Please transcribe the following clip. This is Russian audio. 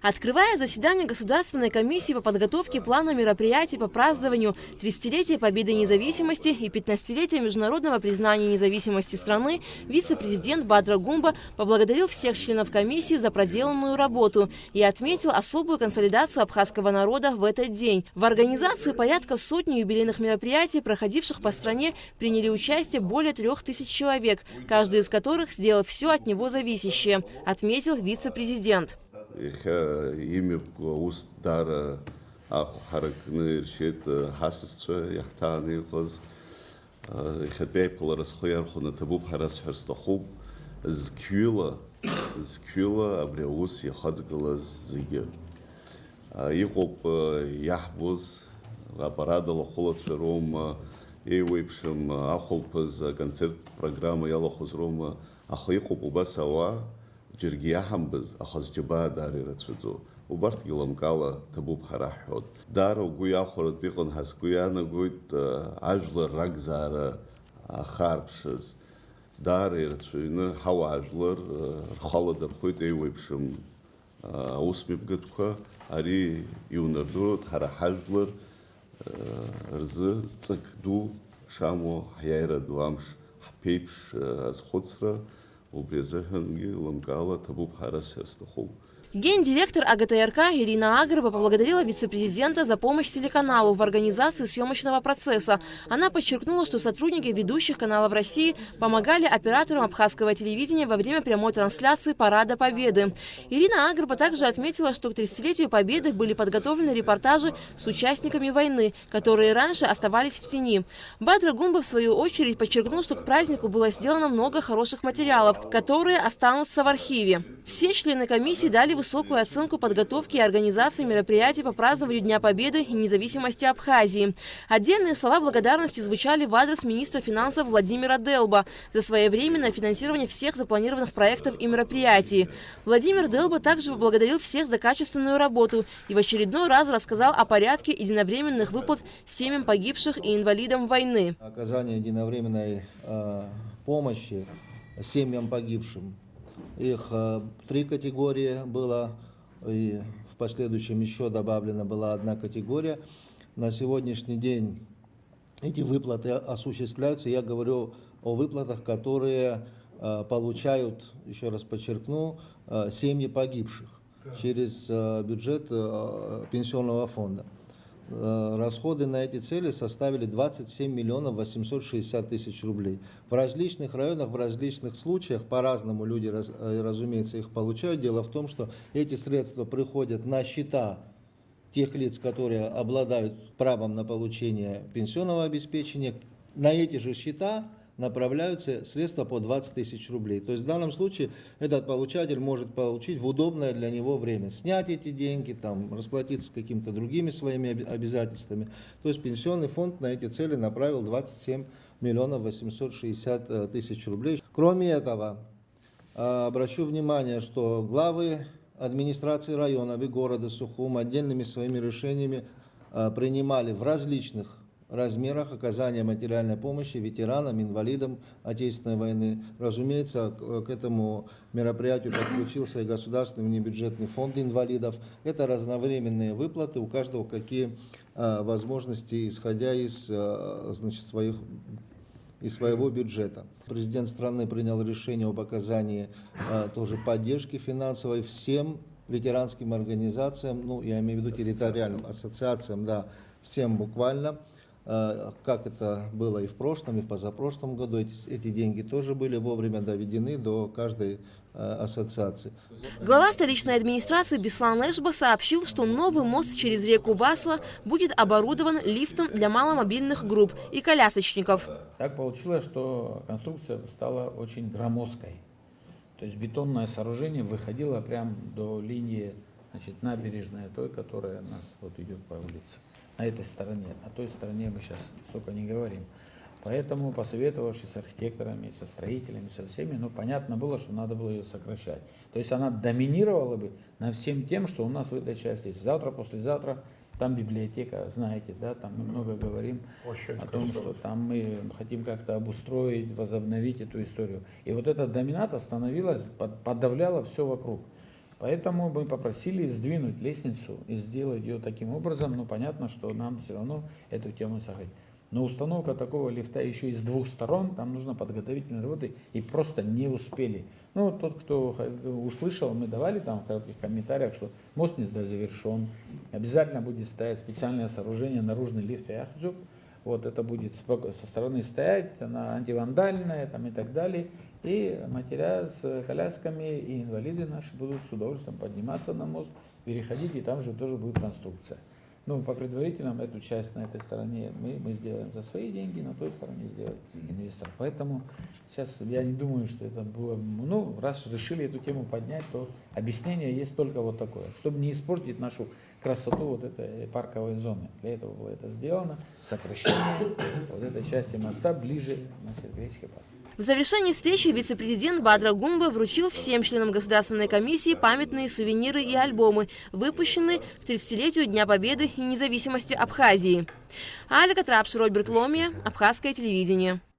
Открывая заседание Государственной комиссии по подготовке плана мероприятий по празднованию 30-летия Победы независимости и 15-летия международного признания независимости страны, вице-президент Бадра Гумба поблагодарил всех членов комиссии за проделанную работу и отметил особую консолидацию абхазского народа в этот день. В организации порядка сотни юбилейных мероприятий, проходивших по стране, приняли участие более 3000 человек, каждый из которых сделал все от него зависящее, отметил вице-президент. Имя устара харакны решит хасство яхтаны воз хабей поларасхояр хуна табуб харас херстахуб зкюла абреус яхадзгала зиге Игоп яхбуз аппарадала холод фером эйвейпшим ахолпаз концерт программа ялохузрома ахоикоп убасава Джиргия хамбыз, ахаз джаба дари рацвидзо. Убарт гиламкала табуб харахот. Дара угуя хорот бикон хас гуяна гуйт ажлар рагзара харпшыз. Дари рацвидно хава ажлар халадар хуйт эйвейпшим усмибгатха ари юнардурот харахажлар рзы цикду шамо хаяйра дуамш хпейпш аз хуцра Гендиректор АГТРК Ирина Агрова поблагодарила вице-президента за помощь телеканалу в организации съемочного процесса. Она подчеркнула, что сотрудники ведущих каналов России помогали операторам абхазского телевидения во время прямой трансляции Парада Победы. Ирина Агрова также отметила, что к 30-летию Победы были подготовлены репортажи с участниками войны, которые раньше оставались в тени. Бадра Гумба, в свою очередь, подчеркнул, что к празднику было сделано много хороших материалов, которые останутся в архиве. Все члены комиссии дали высокую оценку подготовки и организации мероприятий по празднованию Дня Победы и независимости Абхазии. Отдельные слова благодарности звучали в адрес министра финансов Владимира Делба за своевременное финансирование всех запланированных проектов и мероприятий. Владимир Делба также поблагодарил всех за качественную работу и в очередной раз рассказал о порядке единовременных выплат семьям погибших и инвалидам войны. Оказание единовременной помощи семьям погибшим. Их 3 категории было, и в последующем еще добавлена была 1 категория. На сегодняшний день эти выплаты осуществляются. Я говорю о выплатах, которые получают, еще раз подчеркну, семьи погибших через бюджет пенсионного фонда. Расходы на эти цели составили 27 миллионов 860 тысяч рублей. В различных районах, в различных случаях, по-разному люди, разумеется, их получают. Дело в том, что эти средства приходят на счета тех лиц, которые обладают правом на получение пенсионного обеспечения. На эти же счета направляются средства по 20 тысяч рублей. То есть в данном случае этот получатель может получить в удобное для него время, снять эти деньги, там, расплатиться с какими-то другими своими обязательствами. То есть пенсионный фонд на эти цели направил 27 миллионов 860 тысяч рублей. Кроме этого, обращу внимание, что главы администрации районов и города Сухум отдельными своими решениями принимали в различных размерах оказания материальной помощи ветеранам, инвалидам Отечественной войны. Разумеется, к этому мероприятию подключился и Государственный внебюджетный фонд инвалидов. Это разновременные выплаты, у каждого какие возможности, исходя из своего бюджета. Президент страны принял решение об оказании тоже поддержки финансовой всем ветеранским организациям, ну, я имею в виду территориальным ассоциациям, да, всем буквально. Как это было и в прошлом, и в позапрошлом году, эти деньги тоже были вовремя доведены до каждой ассоциации. Глава столичной администрации Беслан Эшба сообщил, что новый мост через реку Басла будет оборудован лифтом для маломобильных групп и колясочников. Так получилось, что конструкция стала очень громоздкой. То есть бетонное сооружение выходило прямо до линии, значит, набережной той, которая у нас вот идет по улице. На этой стороне, о той стороне мы сейчас столько не говорим. Поэтому, посоветовавшись с архитекторами, со строителями, со всеми, ну, понятно было, что надо было ее сокращать. То есть она доминировала бы над всем тем, что у нас в этой части есть. Завтра, послезавтра, там библиотека, знаете, да, там мы много говорим о том, что там мы хотим как-то обустроить, возобновить эту историю. И вот этот доминат остановилась, подавляла все вокруг. Поэтому мы попросили сдвинуть лестницу и сделать ее таким образом. Но понятно, что нам все равно эту тему сохранить. Но установка такого лифта еще и с двух сторон, там нужно подготовительные работы, и просто не успели. Ну, тот, кто услышал, мы давали там в коротких комментариях, что мост не завершен, обязательно будет стоять специальное сооружение, наружный лифт и Яхдзюк. Вот это будет со стороны стоять, она антивандальная там, и так далее. И матеря с колясками и инвалиды наши будут с удовольствием подниматься на мост, переходить, и там же тоже будет конструкция. Ну, по предварительным, эту часть на этой стороне мы сделаем за свои деньги, на той стороне сделает инвестор. Поэтому сейчас я не думаю, что это было... Ну, раз решили эту тему поднять, то объяснение есть только вот такое. Чтобы не испортить нашу красоту вот этой парковой зоны. Для этого было это сделано, сокращение вот этой части моста ближе к речке Пас. В завершении встречи вице-президент Бадра Гумба вручил всем членам Государственной комиссии памятные сувениры и альбомы, выпущенные к 30-летию Дня Победы и независимости Абхазии. Алика Трапш, Роберт Ломия, Абхазское телевидение.